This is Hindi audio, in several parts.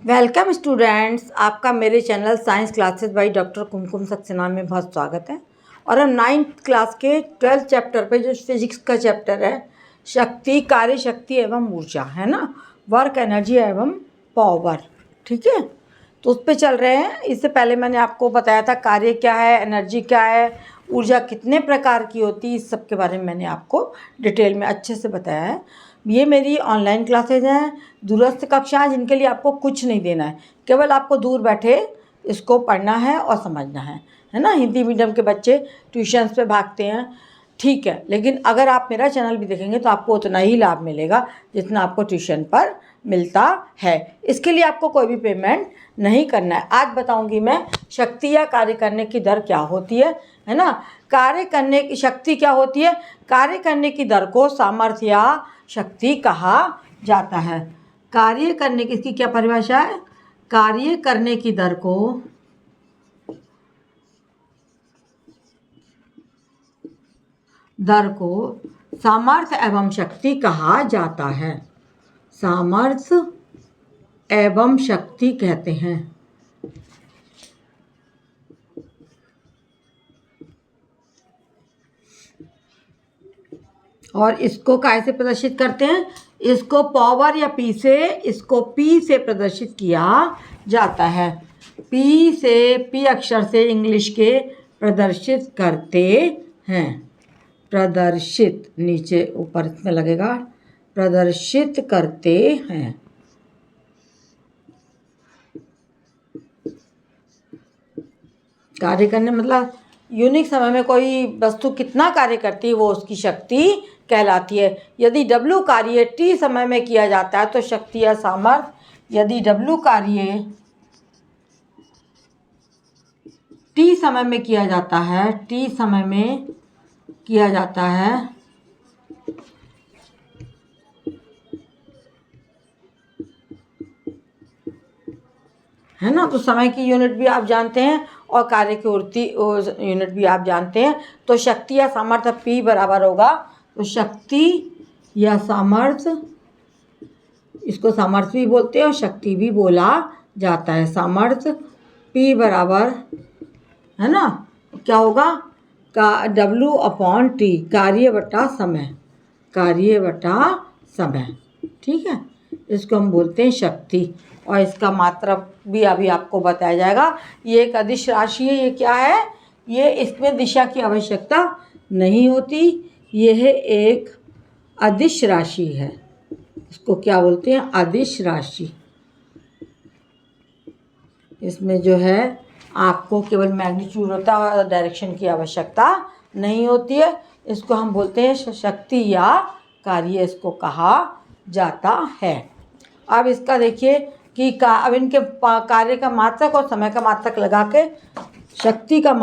वेलकम स्टूडेंट्स, आपका मेरे channel science classes by doctor Kumkum Saxena में बहुत स्वागत है। और हम 9th क्लास के 12th चैप्टर पे जो फिजिक्स का चैप्टर है शक्ति, कार्य शक्ति एवं ऊर्जा है ना, वर्क एनर्जी एवं पावर, ठीक है, तो उस पर चल रहे हैं। इससे पहले मैंने आपको बताया था कार्य क्या है, एनर्जी क्या है, ऊर्जा कितने प्रकार की होती है, इस सब के बारे में मैंने आपको डिटेल में अच्छे से बताया है। ये मेरी ऑनलाइन क्लासेज हैं, दूरस्थ कक्षाएं, जिनके लिए आपको कुछ नहीं देना है, केवल आपको दूर बैठे इसको पढ़ना है और समझना है ना। हिंदी मीडियम के बच्चे ट्यूशन्स पे भागते हैं, ठीक है, लेकिन अगर आप मेरा चैनल भी देखेंगे तो आपको उतना ही लाभ मिलेगा जितना आपको ट्यूशन पर मिलता है। इसके लिए आपको कोई भी पेमेंट नहीं करना है। आज बताऊंगी मैं शक्ति या कार्य करने की दर क्या होती है ना। कार्य करने की शक्ति क्या होती है? कार्य करने की दर को सामर्थ्य या शक्ति कहा जाता है। कार्य करने की इसकी क्या परिभाषा है? कार्य करने की दर को सामर्थ्य एवं शक्ति कहा जाता है। सामर्थ्य एवं शक्ति कहते हैं। और इसको कैसे प्रदर्शित करते हैं? इसको पावर या पी से प्रदर्शित किया जाता है। पी अक्षर से इंग्लिश के प्रदर्शित करते हैं। प्रदर्शित नीचे ऊपर में लगेगा, प्रदर्शित करते हैं। कार्य करने मतलब यूनिक समय में कोई वस्तु कितना कार्य करती है वो उसकी शक्ति कहलाती है। यदि W कार्य T समय में किया जाता है तो शक्ति या सामर्थ्य, यदि W कार्य T समय में किया जाता है, T समय में किया जाता है ना, तो समय की यूनिट भी आप जानते हैं और कार्य की यूनिट भी आप जानते हैं। तो शक्ति या सामर्थ्य P बराबर होगा, तो शक्ति या सामर्थ्य, इसको सामर्थ्य भी बोलते हैं और शक्ति भी बोला जाता है। सामर्थ्य P बराबर है ना, क्या होगा? W/T, कार्य बटा समय, कार्य बटा समय, ठीक है, इसको हम बोलते हैं शक्ति। और इसका मात्रक भी अभी आपको बताया जाएगा। ये एक अदिश राशि है। ये क्या है? ये इसमें दिशा की आवश्यकता नहीं होती, यह एक अदिश राशि है। इसको क्या बोलते हैं? अदिश राशि। इसमें जो है आपको केवल मैग्नीट्यूड होता है और डायरेक्शन की आवश्यकता नहीं होती है। इसको हम बोलते हैं शक्ति या कार्य, इसको कहा जाता है। अब इसका देखिए कि अब इनके कार्य का मात्रक और समय का मात्रक लगा के शक्ति का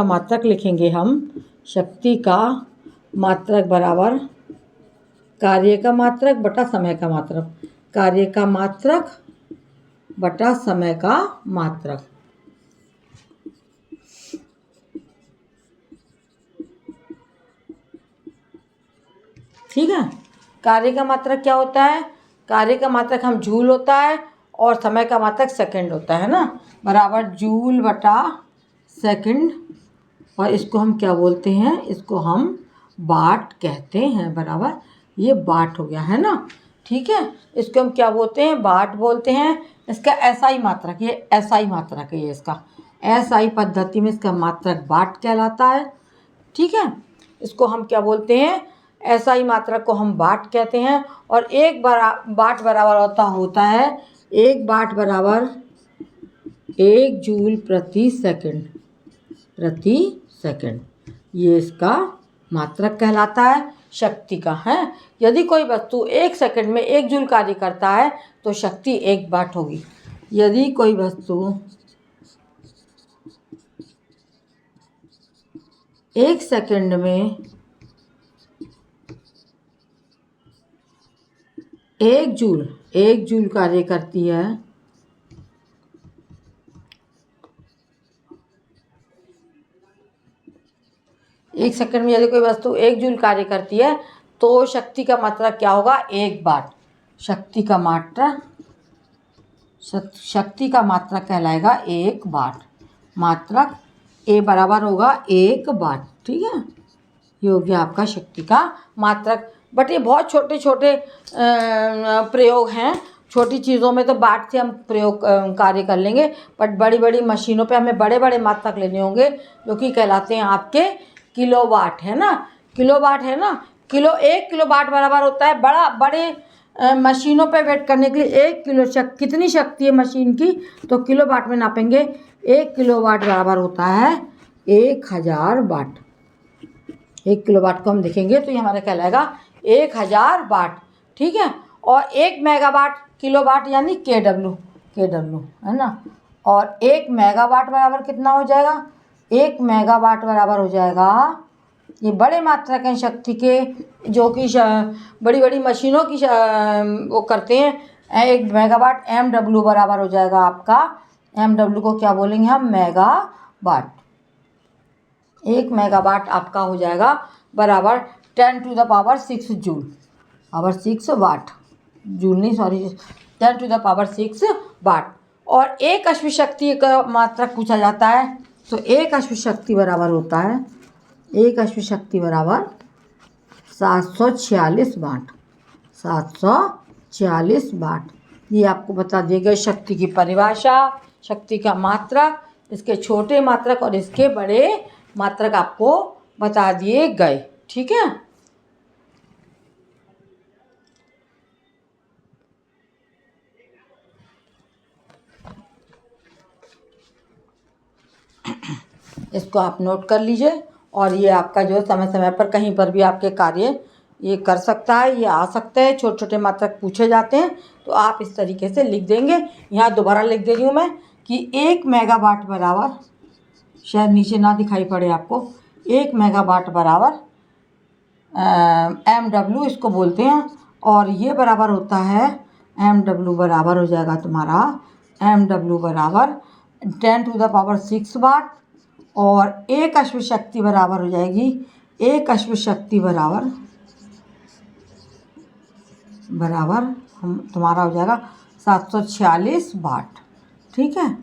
मात्रक लिखेंगे हम। शक्ति का मात्रक बराबर कार्य का मात्रक बटा समय का मात्रक, कार्य का मात्रक बटा समय का मात्रक। ठीक है, कार्य का मात्रक क्या होता है? कार्य का मात्रक हम जूल होता है और समय का मात्रक सेकंड होता है ना, बराबर जूल बटा सेकंड। और इसको हम क्या बोलते हैं? इसको हम वाट कहते हैं, बराबर ये वाट हो गया है ना, ठीक है। इसको हम क्या बोलते हैं? वाट बोलते हैं। इसका एसआई मात्रक, ये एसआई मात्रक है, ये इसका एसआई पद्धति में इसका मात्रक वाट कहलाता है, ठीक है। इसको हम क्या बोलते हैं? एसआई मात्रक को हम वाट कहते हैं। और वाट बराबर होता है 1 वाट बराबर 1 जूल प्रति सेकंड। ये इसका मात्रक कहलाता है शक्ति का, है। यदि कोई वस्तु 1 सेकंड में 1 जूल कार्य करता है तो शक्ति 1 वाट होगी। यदि कोई वस्तु 1 सेकंड में 1 जूल कार्य करती है, एक सेकंड में यदि कोई वस्तु 1 जूल कार्य करती है तो शक्ति का मात्रक क्या होगा? 1 वाट। शक्ति का मात्रक शक्ति का मात्रक कहलाएगा 1 वाट। मात्रक ए बराबर होगा 1 वाट। ठीक है, ये हो गया आपका शक्ति का मात्रक। बट ये बहुत छोटे छोटे प्रयोग हैं। छोटी चीज़ों में तो वाट से हम प्रयोग कार्य कर लेंगे, बट बड़ी बड़ी मशीनों पे हमें बड़े बड़े मात्रक लेने होंगे, जो कि कहलाते हैं आपके किलोवाट, है ना। किलोवाट है ना। 1 किलोवाट बराबर होता है बड़े मशीनों पे वेट करने के लिए 1 किलो कितनी शक्ति है मशीन की, तो किलोवाट में नापेंगे। 1 किलोवाट बराबर होता है 1000 वाट। 1 किलोवाट को हम देखेंगे तो ये हमारा कहलाएगा 1000 वाट। ठीक है, और 1 मेगावाट, किलोवाट यानी KW है ना। और 1 मेगावाट बराबर कितना हो जाएगा? 1 मेगावाट बराबर हो जाएगा, ये बड़े मात्रक हैं शक्ति के, जो कि बड़ी बड़ी मशीनों की वो करते हैं। 1 मेगावाट MW बराबर हो जाएगा आपका। MW को क्या बोलेंगे हम? मेगावाट। 1 मेगावाट आपका हो जाएगा बराबर 10⁶ जूल। पावर 6 वाट, जूल नहीं, सॉरी, 10⁶ वाट। और एक अश्व शक्ति का मात्रक पूछा जाता है, तो एक अश्व शक्ति बराबर होता है, एक अश्व शक्ति बराबर 746 वाट। 746 वाट, ये आपको बता दिए गए शक्ति की परिभाषा, शक्ति का मात्रक, इसके छोटे मात्रक और इसके बड़े मात्रक आपको बता दिए गए। ठीक है, इसको आप नोट कर लीजिए। और ये आपका जो समय समय पर कहीं पर भी आपके कार्य ये कर सकता है, ये आ सकता है। छोटे छोटे मात्रक पूछे जाते हैं तो आप इस तरीके से लिख देंगे। यहाँ दोबारा लिख दे रही हूँ मैं कि 1 मेगावाट बराबर, शायद नीचे ना दिखाई पड़े आपको, 1 मेगावाट बराबर MW इसको बोलते हैं। और ये बराबर होता है, MW बराबर हो जाएगा तुम्हारा, MW बराबर 10⁶ वाट। और एक अश्व शक्ति बराबर हो जाएगी, एक अश्व शक्ति बराबर हम तुम्हारा हो जाएगा 746 वाट। ठीक है,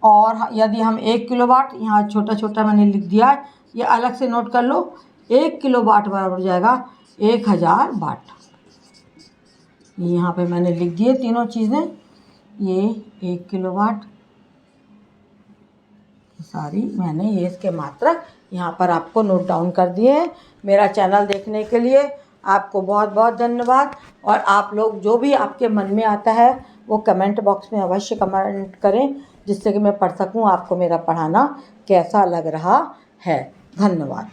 और यदि हम 1 किलोवाट, यहाँ छोटा छोटा मैंने लिख दिया है, ये अलग से नोट कर लो। 1 किलोवाट बराबर हो जाएगा 1000 वाट। यहाँ पे मैंने लिख दिए तीनों चीज़ें, ये 1 किलोवाट, सारी मैंने ये इसके मात्रक यहाँ पर आपको नोट डाउन कर दिए हैं। मेरा चैनल देखने के लिए आपको बहुत बहुत धन्यवाद। और आप लोग जो भी आपके मन में आता है वो कमेंट बॉक्स में अवश्य कमेंट करें, जिससे कि मैं पढ़ सकूँ आपको मेरा पढ़ाना कैसा लग रहा है। धन्यवाद।